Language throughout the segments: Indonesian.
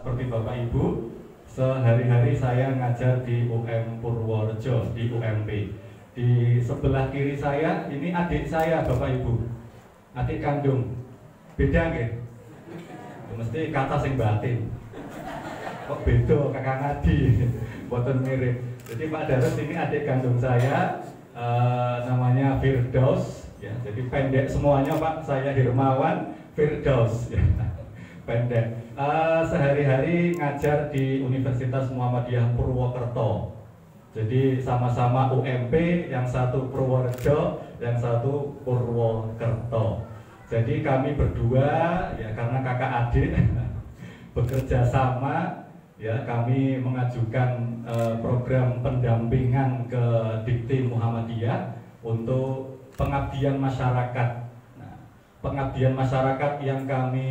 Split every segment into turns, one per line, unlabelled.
seperti Bapak Ibu, sehari-hari saya ngajar di UM Purworejo, di UMP. Di sebelah kiri saya, ini adik saya Bapak Ibu, adik kandung. Beda nggih? Mesti kata sing batin. Kok beda kakak ngadi, boten mirip. Jadi Pak Darus ini adik kandung saya, namanya Firdaus, ya. Jadi pendek semuanya Pak. Saya Hirmawan Firdaus, ya. Pendek. Sehari-hari ngajar di Universitas Muhammadiyah Purwokerto. Jadi sama-sama UMP, yang satu Purworejo, yang satu Purwokerto. Jadi kami berdua, ya karena kakak adik bekerja sama. Ya, kami mengajukan program pendampingan ke Dikti Muhammadiyah untuk pengabdian masyarakat. Nah, pengabdian masyarakat yang kami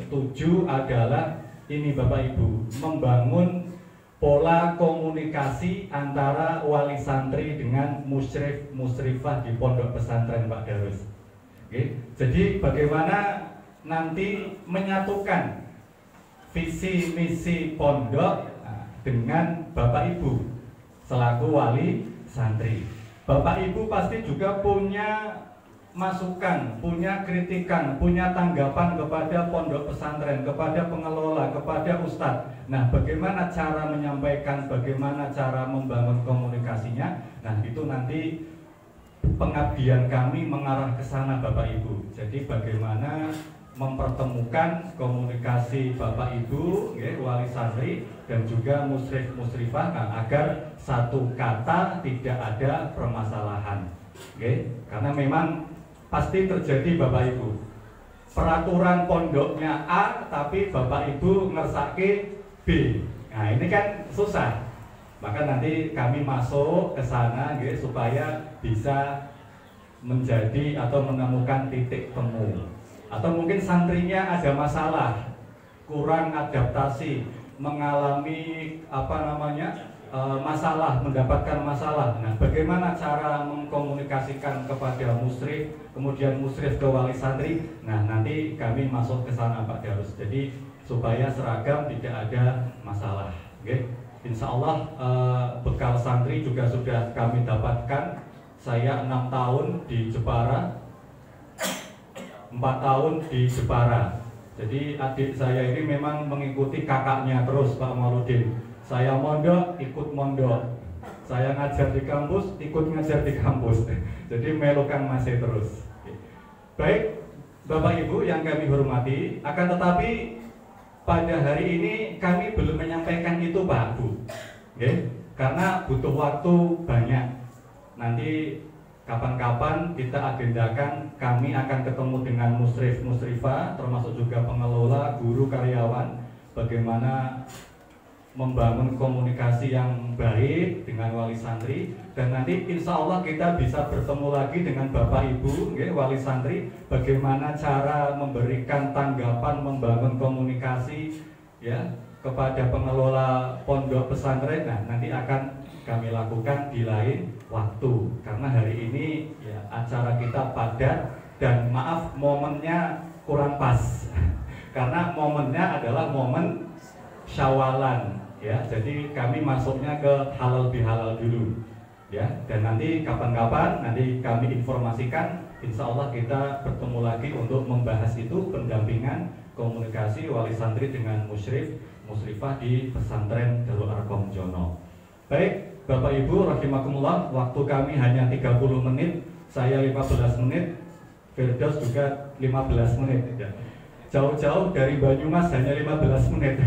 tuju adalah ini Bapak Ibu, membangun pola komunikasi antara wali santri dengan musyrif musrifah di pondok pesantren Pak Darus. Oke. Jadi bagaimana nanti menyatukan visi misi pondok dengan Bapak Ibu selaku wali santri. Bapak Ibu pasti juga punya masukan, punya kritikan, punya tanggapan kepada pondok pesantren, kepada pengelola, kepada ustadz. Nah, bagaimana cara menyampaikan, bagaimana cara membangun komunikasinya? Nah, itu nanti pengabdian kami mengarah ke sana Bapak Ibu. Jadi bagaimana mempertemukan komunikasi Bapak Ibu, wali santri dan juga musyrif musrifah agar satu kata tidak ada permasalahan. Karena memang pasti terjadi Bapak Ibu, peraturan pondoknya A tapi Bapak Ibu ngersake B. Nah ini kan susah. Maka nanti kami masuk ke sana supaya bisa menjadi atau menemukan titik temu. Atau mungkin santrinya ada masalah, kurang adaptasi, mengalami masalah, mendapatkan masalah. Nah, bagaimana cara mengkomunikasikan kepada musyrif, kemudian musyrif ke wali santri? Nah, nanti kami masuk ke sana Pak Darus. Jadi supaya seragam, tidak ada masalah. Insya Allah bekal santri juga sudah kami dapatkan. Saya 6 tahun di Jepara, 4 tahun di Jepara. Jadi adik saya ini memang mengikuti kakaknya terus Pak Mauludin. Saya mondok, ikut mondok. Saya ngajar di kampus, ikut ngajar di kampus. Jadi melukan masih terus. Baik, Bapak Ibu yang kami hormati, akan tetapi pada hari ini kami belum menyampaikan itu Pak Bu. Karena butuh waktu banyak. Nanti kapan-kapan kita agendakan, kami akan ketemu dengan musyrif musrifah, termasuk juga pengelola, guru, karyawan, bagaimana membangun komunikasi yang baik dengan wali santri. Dan nanti insya Allah kita bisa bertemu lagi dengan Bapak Ibu wali santri, bagaimana cara memberikan tanggapan, membangun komunikasi kepada pengelola pondok pesantren. Nah nanti akan kami lakukan di lain waktu, karena hari ini acara kita padat dan maaf momennya kurang pas karena momennya adalah momen Syawalan jadi kami masuknya ke halal bihalal dulu dan nanti kapan-kapan nanti kami informasikan, insya Allah kita bertemu lagi untuk membahas itu, pendampingan komunikasi wali santri dengan musyrif musrifah di pesantren Darul Arqam Jono. Baik Bapak Ibu rahimakumullah, waktu kami hanya 30 menit, saya 15 menit, Firdaus juga 15 menit. Jauh-jauh dari Banyumas hanya 15 menit.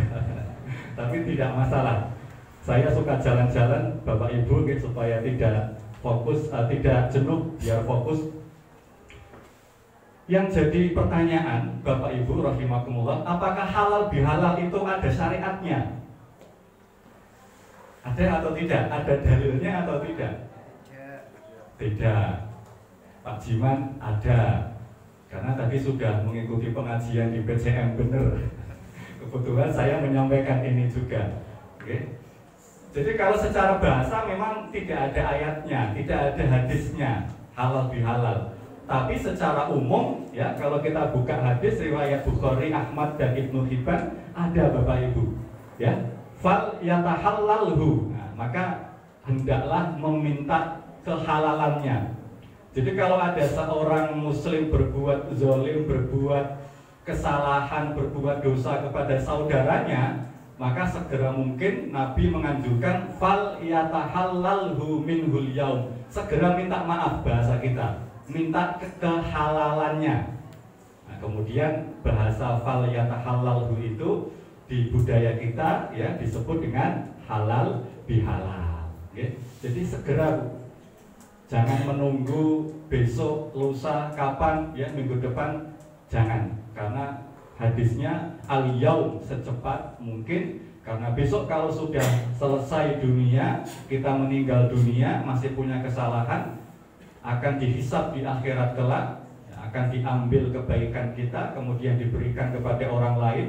Tapi tidak masalah. Saya suka jalan-jalan Bapak Ibu supaya tidak fokus, tidak jenuh, biar fokus. Yang jadi pertanyaan Bapak Ibu rahimakumullah, apakah halal bihalal itu ada syariatnya? Ada atau tidak? Ada dalilnya atau tidak? Tidak. Pak Jiman ada. Karena tadi sudah mengikuti pengajian di PCM bener. Kebetulan saya menyampaikan ini juga. Jadi kalau secara bahasa memang tidak ada ayatnya, tidak ada hadisnya halal bihalal. Tapi secara umum kalau kita buka hadis riwayat Bukhari, Ahmad dan Ibnu Hibban, ada Bapak Ibu, ya. Fal yatahallalhu. Nah, maka hendaklah meminta kehalalannya. Jadi kalau ada seorang muslim berbuat zalim, berbuat kesalahan, berbuat dosa kepada saudaranya, maka segera mungkin Nabi menganjurkan fal yatahallalhu minhul yaum. Segera minta maaf, bahasa kita, minta kehalalannya. Nah, kemudian bahasa fal yatahallalhu itu di budaya kita ya disebut dengan halal bihalal. Okay? Jadi segera, jangan menunggu besok, lusa, kapan, ya minggu depan, jangan. Karena hadisnya al-yaum, secepat mungkin. Karena besok kalau sudah selesai dunia, kita meninggal dunia, masih punya kesalahan, akan dihisab di akhirat kelak, akan diambil kebaikan kita, kemudian diberikan kepada orang lain.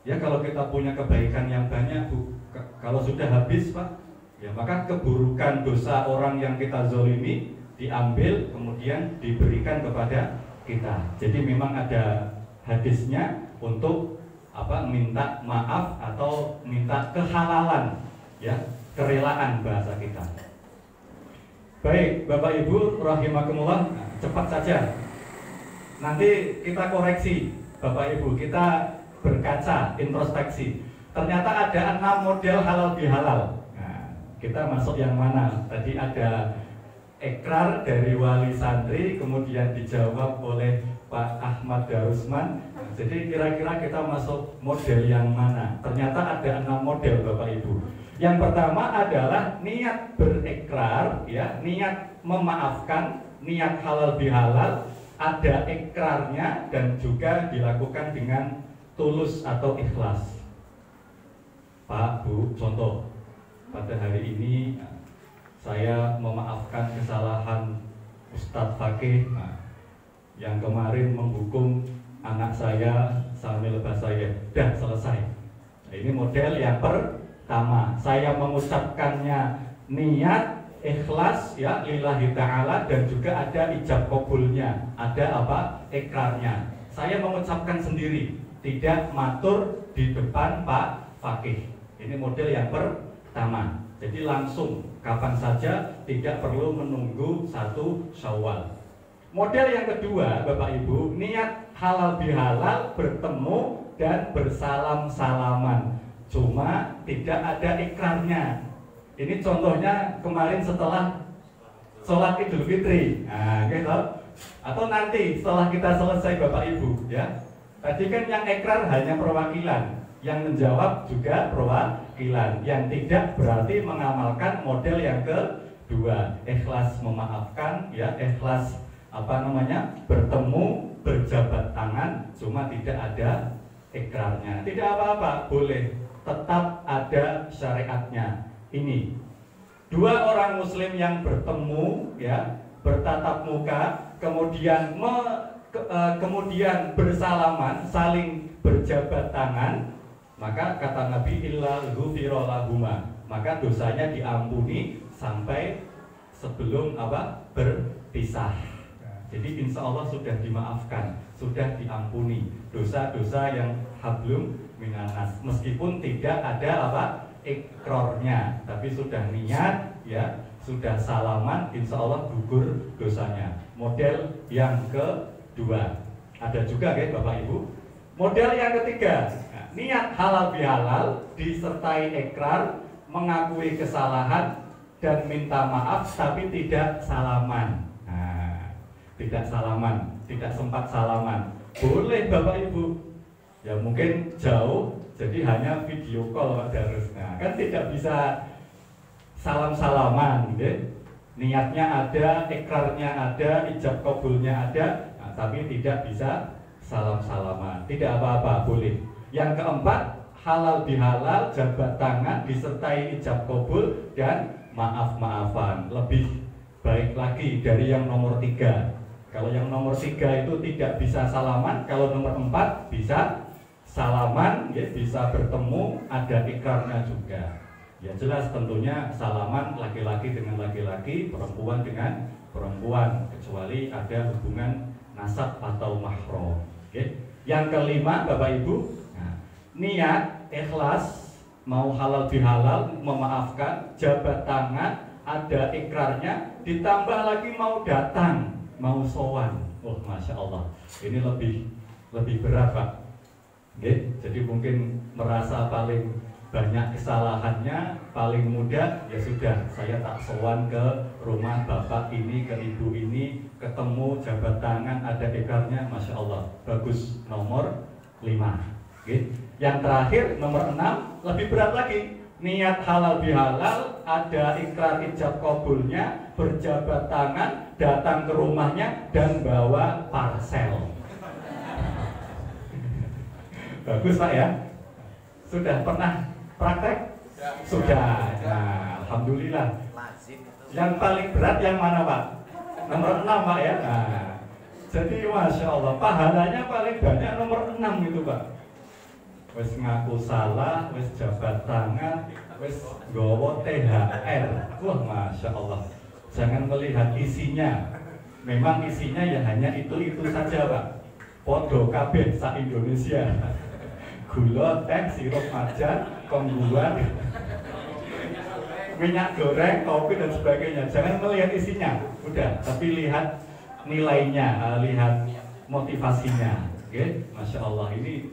Ya kalau kita punya kebaikan yang banyak, Bu, kalau sudah habis, Pak, ya maka keburukan dosa orang yang kita zolimi diambil kemudian diberikan kepada kita. Jadi memang ada hadisnya untuk minta maaf atau minta kehalalan, ya, kerelaan bahasa kita. Baik, Bapak Ibu rahimakumullah, cepat saja. Nanti kita koreksi, Bapak Ibu, kita berkaca, introspeksi. Ternyata ada 6 model halal bihalal. Kita masuk yang mana? Tadi ada ikrar dari wali santri, kemudian dijawab oleh Pak Ahmad Darusman. Jadi kira-kira kita masuk model yang mana? Ternyata ada 6 model Bapak Ibu. Yang pertama adalah niat berikrar, ya, niat memaafkan, niat halal bihalal, ada ikrarnya dan juga dilakukan dengan tulus atau ikhlas. Pak, Bu, contoh. Pada hari ini saya memaafkan kesalahan Ustadz Fakih yang kemarin menghukum anak saya sambil saya. Dah selesai. Nah, ini model yang pertama. Saya mengucapkannya niat ikhlas, ya, lillahi ta'ala, dan juga ada ijab kabulnya, ada ikrarnya. Saya mengucapkan sendiri, tidak matur di depan Pak Fakih. Ini model yang pertama. Jadi langsung kapan saja, tidak perlu menunggu 1 Syawal. Model yang kedua, Bapak Ibu, niat halal bihalal, bertemu dan bersalam-salaman, cuma tidak ada ikrarnya. Ini contohnya kemarin setelah sholat Idul Fitri, gitu. Atau nanti setelah kita selesai, Bapak Ibu, ya. Tadi kan yang ikrar hanya perwakilan, yang menjawab juga perwakilan. Yang tidak berarti mengamalkan model yang kedua, ikhlas memaafkan, ya, ikhlas bertemu, berjabat tangan, cuma tidak ada ikrarnya. Tidak apa-apa, boleh, tetap ada syariatnya. Ini 2 orang muslim yang bertemu, ya, bertatap muka, kemudian kemudian bersalaman, saling berjabat tangan, maka kata Nabi illa ghufira lahuma, maka dosanya diampuni sampai sebelum berpisah. Jadi insya Allah sudah dimaafkan, sudah diampuni dosa-dosa yang hablum minanas, meskipun tidak ada ikrarnya, tapi sudah niat, ya, sudah salaman, insya Allah gugur dosanya. Model yang kedua. Ada juga kan Bapak Ibu. Model yang ketiga, niat halal bihalal disertai ikrar, mengakui kesalahan dan minta maaf, tapi tidak salaman. Tidak salaman, tidak sempat salaman. Boleh Bapak Ibu. Ya mungkin jauh, jadi hanya video call Pak Darus. Kan tidak bisa salam-salaman, gitu. Niatnya ada, ikrarnya ada, ijab kabulnya ada, tapi tidak bisa salam-salaman. Tidak apa-apa, boleh. Yang keempat, halal bihalal, jabat tangan disertai ijab kabul dan maaf-maafan. Lebih baik lagi dari yang nomor 3. Kalau yang nomor 3 itu tidak bisa salaman, kalau nomor 4 bisa salaman, ya, bisa bertemu, ada ikrarnya juga. Ya jelas tentunya salaman laki-laki dengan laki-laki, perempuan dengan perempuan, kecuali ada hubungan nasab atau mahram. Oke. Yang kelima Bapak Ibu, niat, ikhlas, mau halal bihalal, memaafkan, jabat tangan, ada ikrarnya, ditambah lagi mau datang, mau sowan. Oh, Masya Allah, ini lebih berat, Pak. Oke, jadi mungkin merasa paling banyak kesalahannya, paling mudah, ya sudah, saya tak sowan ke rumah bapak ini, ke ibu ini, ketemu, jabat tangan, ada ikrarnya, Masya Allah, bagus. Nomor 5. Oke. Yang terakhir, nomor 6, lebih berat lagi. Niat halal bihalal, ada ikrar ijab kabulnya, berjabat tangan, datang ke rumahnya, dan bawa parcel. Bagus, Pak, ya? Sudah pernah praktek? Sudah. Nah, alhamdulillah. Yang paling berat yang mana, Pak? Nomor 6, Pak, ya? Nah, jadi Masya Allah, pahalanya paling banyak nomor 6 itu, Pak. Wes ngaku salah, wes jabat tangan, wes gowo THR. Wah, Masya Allah. Jangan melihat isinya. Memang isinya ya hanya itu saja, Pak. Podo kabeh sa Indonesia. Gula, teh, sirup majan, kongguan, minyak goreng, kopi dan sebagainya. Jangan melihat isinya, udah. Tapi lihat nilainya, lihat motivasinya. Oke, Masya Allah, ini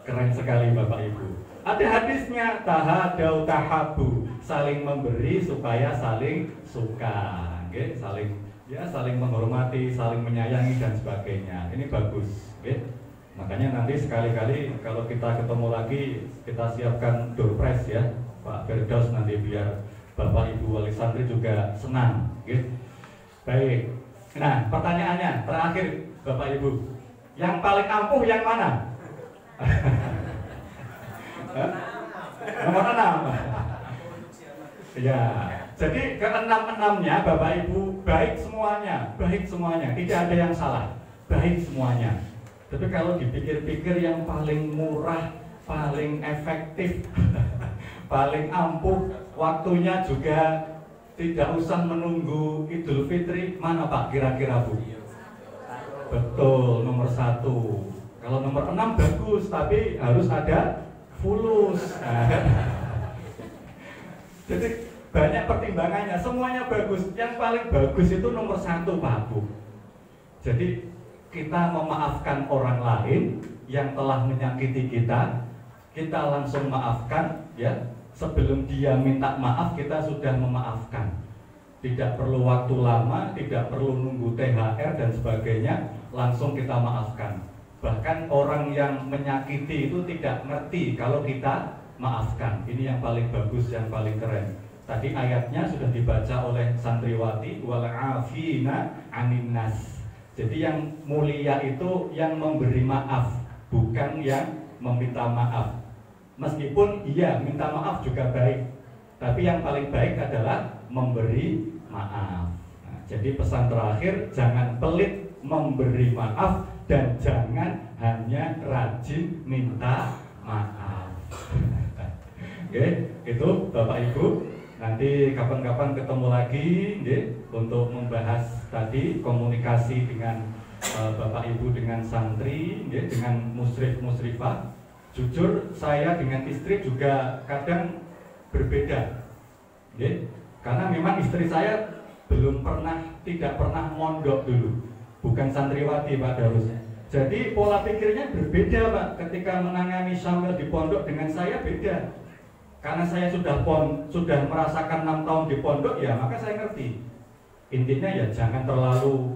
keren sekali Bapak Ibu. Ada hadisnya, tahadau tahabu, saling memberi supaya saling suka. Oke, saling menghormati, saling menyayangi dan sebagainya. Ini bagus. Oke. Makanya nanti sekali-kali kalau kita ketemu lagi, kita siapkan door prize ya, Pak Firdaus, nanti biar Bapak Ibu wali santri juga senang. Oke. Baik. Nah, pertanyaannya terakhir Bapak Ibu, yang paling ampuh yang mana? Nomor 6. Ya, jadi ke-6-6-nya Bapak Ibu baik semuanya, tidak ada yang salah, baik semuanya. Tapi kalau dipikir-pikir yang paling murah, paling efektif, paling ampuh, waktunya juga tidak usah menunggu Idul Fitri, mana Pak kira-kira Bu? Betul, nomor 1. Kalau nomor 6 bagus, tapi harus ada fulus. Jadi banyak pertimbangannya, semuanya bagus. Yang paling bagus itu nomor 1 Pak Bu. Jadi kita memaafkan orang lain yang telah menyakiti kita, kita langsung maafkan ya. Sebelum dia minta maaf, kita sudah memaafkan. Tidak perlu waktu lama, tidak perlu nunggu THR dan sebagainya, langsung kita maafkan. Bahkan orang yang menyakiti itu tidak ngerti kalau kita maafkan. Ini yang paling bagus, yang paling keren. Tadi ayatnya sudah dibaca oleh santriwati, wal afina anin nas. Jadi yang mulia itu yang memberi maaf, bukan yang meminta maaf. Meskipun iya minta maaf juga baik, tapi yang paling baik adalah memberi maaf. Nah, jadi pesan terakhir, jangan pelit memberi maaf dan jangan hanya rajin minta maaf. Oke, itu Bapak Ibu. Nanti kapan-kapan ketemu lagi untuk membahas tadi komunikasi dengan Bapak Ibu dengan santri, dengan musyrif-musyrifah. Jujur saya dengan istri juga kadang berbeda, karena memang istri saya tidak pernah mondok dulu, bukan santriwati Pak Darus. Jadi pola pikirnya berbeda Pak, ketika menangani syamil di pondok dengan saya beda. Karena saya sudah merasakan 6 tahun di pondok ya, maka saya ngerti. Intinya ya jangan terlalu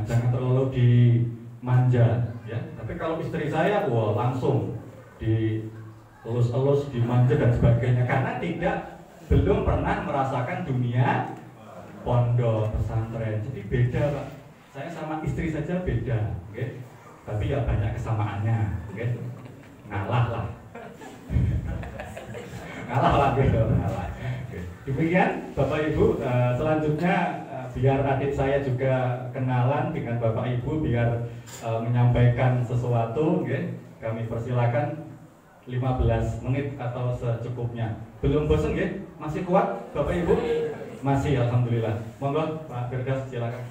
jangan terlalu dimanja ya. Tapi kalau istri saya langsung dielus-elus, dimanja dan sebagainya, karena belum pernah merasakan dunia pondok pesantren. Jadi beda Pak. Saya sama istri saja beda, tapi ya banyak kesamaannya, ngalah lah. Ngalah. Demikian Bapak Ibu, selanjutnya biar adik saya juga kenalan dengan Bapak Ibu, biar menyampaikan sesuatu, kami persilakan 15 menit atau secukupnya. Belum bosan masih kuat Bapak Ibu? Masih, alhamdulillah. Monggo Pak Firdaus, silakan.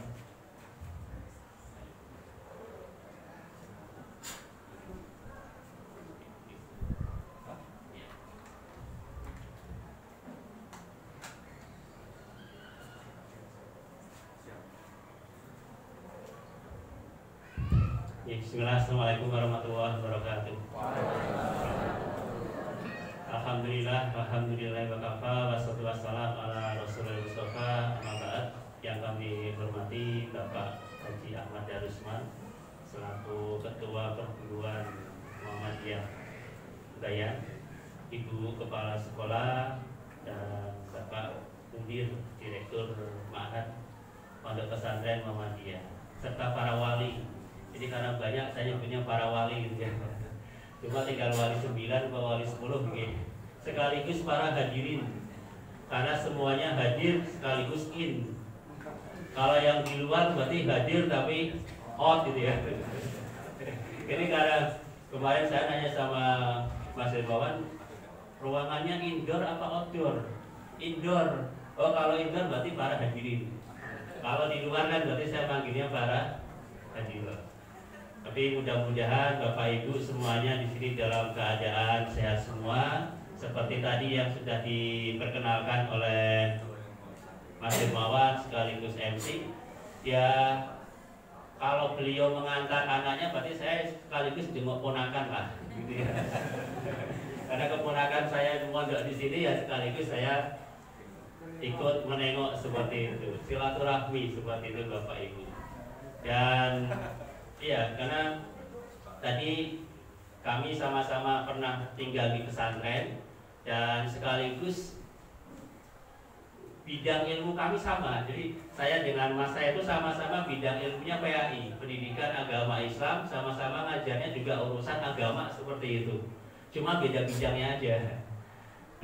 Bismillah, Assalamualaikum warahmatullahi wabarakatuh. Alhamdulillah wa kafa wassalatu wassalamu ala Rasulillah Mustafa amma ba'd. Yang kami hormati Bapak Haji Ahmad Darusman selaku Ketua Perguruan Muhammadiyah Bayan, Ibu Kepala Sekolah, dan Bapak Mudir Direktur Ma'had Pondok Pesantren Muhammadiyah, serta para wali. Jadi karena banyak saya punya para wali gitu ya. Cuma tinggal wali 9 atau wali 10 gitu. Sekaligus para hadirin. Karena semuanya hadir sekaligus in. Kalau yang di luar berarti hadir tapi out gitu ya. Ini karena kemarin saya nanya sama Mas Irmawan, ruangannya indoor apa outdoor? Indoor. Oh, kalau indoor berarti para hadirin. Kalau di luar kan berarti saya panggilnya para hadirin. Tapi mudah-mudahan Bapak Ibu semuanya di sini dalam keadaan sehat semua, seperti tadi yang sudah diperkenalkan oleh Mas Irmawan sekaligus MC. Ya, kalau beliau mengantar anaknya berarti saya sekaligus jenguk ponakan lah, gitu ya. Karena keponakan saya mondok di sini ya sekaligus saya ikut menengok seperti itu, silaturahmi seperti itu Bapak Ibu. Dan iya, karena tadi kami sama-sama pernah tinggal di pesantren dan sekaligus bidang ilmu kami sama. Jadi saya dengan mas saya itu sama-sama bidang ilmunya PAI, Pendidikan Agama Islam, sama-sama ngajarnya juga urusan agama seperti itu. Cuma beda bidangnya aja.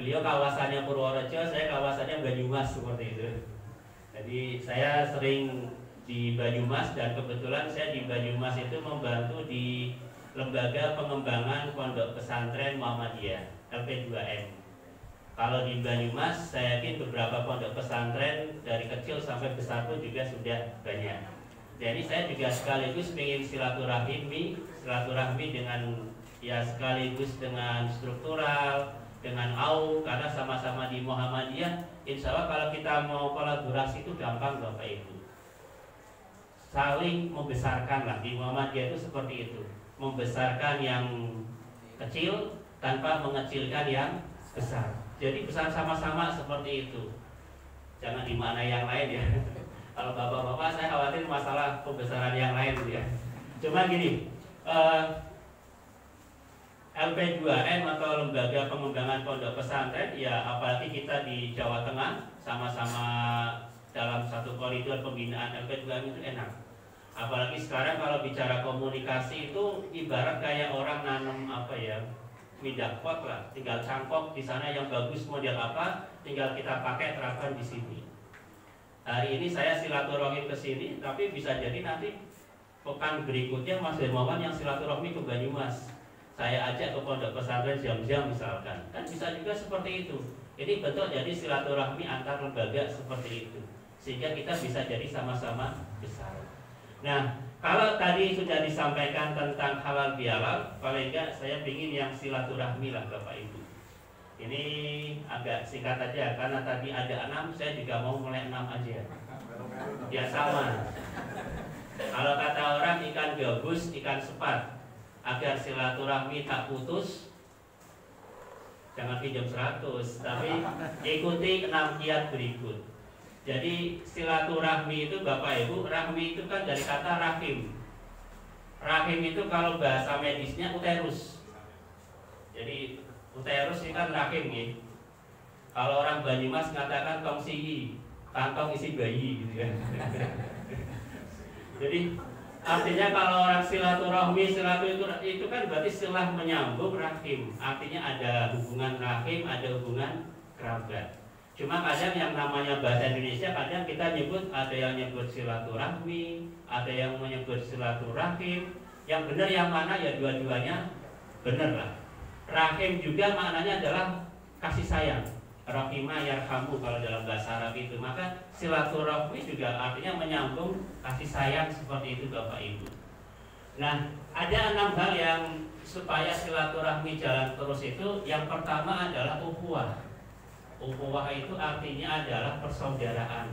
Beliau kawasannya Purworejo, saya kawasannya Banyumas seperti itu. Jadi saya sering di Banyumas dan kebetulan saya di Banyumas itu membantu di Lembaga Pengembangan Pondok Pesantren Muhammadiyah LP2M. Kalau di Banyumas saya yakin beberapa pondok pesantren dari kecil sampai besar pun juga sudah banyak. Jadi saya juga sekaligus ingin silaturahmi dengan ya sekaligus dengan struktural, dengan AU, karena sama-sama di Muhammadiyah. Insya Allah kalau kita mau kolaborasi itu gampang Bapak Ibu. Saling membesarkan lah, di Muhammadiyah itu seperti itu, membesarkan yang kecil tanpa mengecilkan yang besar. Jadi besar sama-sama seperti itu. Jangan di mana yang lain ya. Kalau bapak-bapak saya khawatir masalah pembesaran yang lain ya. Cuma gini, LP2M atau Lembaga Pengembangan Pondok Pesantren ya, apalagi kita di Jawa Tengah sama-sama dalam satu koridor pembinaan LP2M itu enak. Apalagi sekarang kalau bicara komunikasi itu ibarat kayak orang nanam apa ya, minyak pot lah, tinggal cangkok di sana yang bagus model apa, tinggal kita pakai terapkan di sini. Hari ini saya silaturahmi ke sini, tapi bisa jadi nanti pekan berikutnya Mas Dermawan yang silaturahmi ke Banyumas. Saya ajak ke pondok pesantren jam-jam misalkan, kan bisa juga seperti itu. Ini bentuk jadi silaturahmi antar lembaga seperti itu, sehingga kita bisa jadi sama-sama besar. Nah, kalau tadi sudah disampaikan tentang halal bihalal, paling enggak saya ingin yang silaturahmi lah Bapak Ibu. Ini agak singkat aja, karena tadi ada 6, saya juga mau mulai 6 aja. Ya sama. Kalau kata orang ikan gabus, ikan sepat. Agar silaturahmi tak putus, jangan pinjam 100, tapi ikuti 6 kiat berikut. Jadi silaturahmi itu Bapak Ibu, rahmi itu kan dari kata rahim. Rahim itu kalau bahasa medisnya uterus. Jadi uterus itu kan rahim ya. Kalau orang Banyumas mengatakan tongsihi, kantong isi bayi gitu ya. Jadi artinya kalau orang silaturahmi, itu kan berarti silah menyambung rahim. Artinya ada hubungan rahim, ada hubungan kerabat. Cuma kadang yang namanya bahasa Indonesia kadang kita nyebut, ada yang nyebut silaturahmi, ada yang menyebut silaturahim. Yang benar yang mana ya dua-duanya benar lah. Rahim juga maknanya adalah kasih sayang. Rahimah yarhamu kalau dalam bahasa Arab itu. Maka silaturahmi juga artinya menyambung kasih sayang seperti itu Bapak Ibu. Nah, ada 6 hal yang supaya silaturahmi jalan terus itu. Yang pertama adalah ukhuwah. Ukhuwah itu artinya adalah persaudaraan.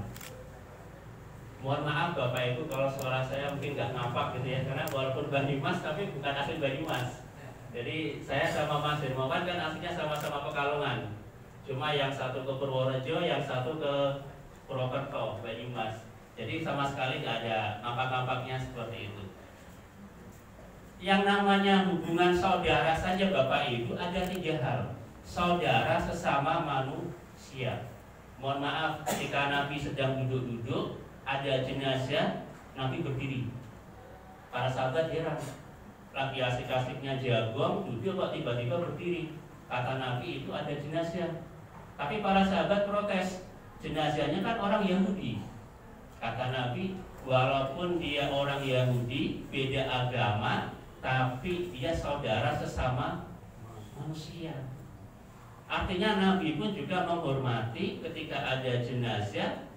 Mohon maaf Bapak Ibu kalau suara saya mungkin nggak nampak gitu ya, karena walaupun Banyumas tapi bukan asli Banyumas. Jadi saya sama Mas Dermawan kan aslinya sama-sama Pekalongan. Cuma yang satu ke Purworejo, yang satu ke Purwokerto, Banyumas. Jadi sama sekali nggak ada nampak-nampaknya seperti itu. Yang namanya hubungan saudara saja Bapak Ibu ada 3 hal. Saudara sesama manusia. Mohon maaf ketika Nabi sedang duduk-duduk, ada jenazah, Nabi berdiri. Para sahabat heran, lagi asik-asiknya jagung, duduk kok tiba-tiba berdiri. Kata Nabi itu ada jenazah. Tapi para sahabat protes, jenazahnya kan orang Yahudi. Kata Nabi, walaupun dia orang Yahudi, beda agama, tapi dia saudara sesama manusia. Artinya Nabi pun juga menghormati ketika ada jenazah.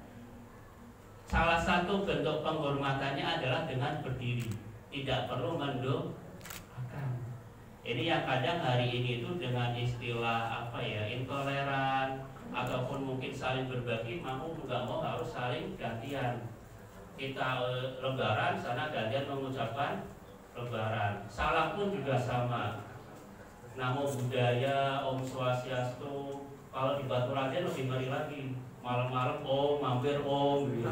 Salah satu bentuk penghormatannya adalah dengan berdiri, tidak perlu mendoakan. Ini yang kadang hari ini itu dengan istilah intoleran ataupun mungkin saling berbagi, mau nggak mau harus saling gantian. Kita lebaran, sana gantian mengucapkan lebaran. Salam pun juga sama. Namo Buddhaya, Om Swastiastu. Kalau di Baturannya lebih ngeri lagi. Malam-malam Om, mampir Om gitu.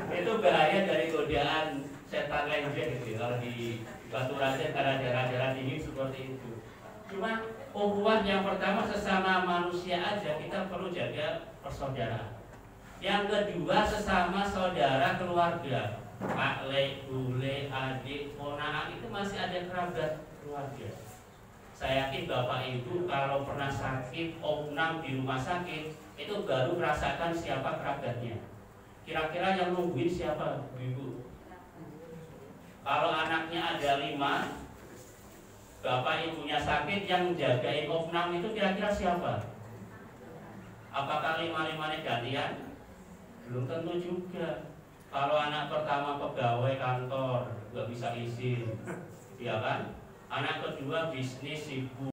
Itu bahaya dari godaan setan lenjek gitu. Kalau di Baturannya karena daerah-daerah dingin seperti itu. Cuma ukhuwah yang pertama sesama manusia aja kita perlu jaga persaudaraan. Yang kedua sesama saudara keluarga. Pak Le, bule, adik, ponakan itu masih ada kerabat keluarga. Saya yakin Bapak Ibu kalau pernah sakit, opnam di rumah sakit, itu baru merasakan siapa kerabatnya. Kira-kira yang nungguin siapa, Ibu? Kalau anaknya ada 5, Bapak Ibunya sakit, yang jagain opnam itu kira-kira siapa? Apakah 5-5-nya gantian? Belum tentu juga. Kalau anak pertama pegawai kantor, nggak bisa izin, ya kan? Anak kedua bisnis sibuk.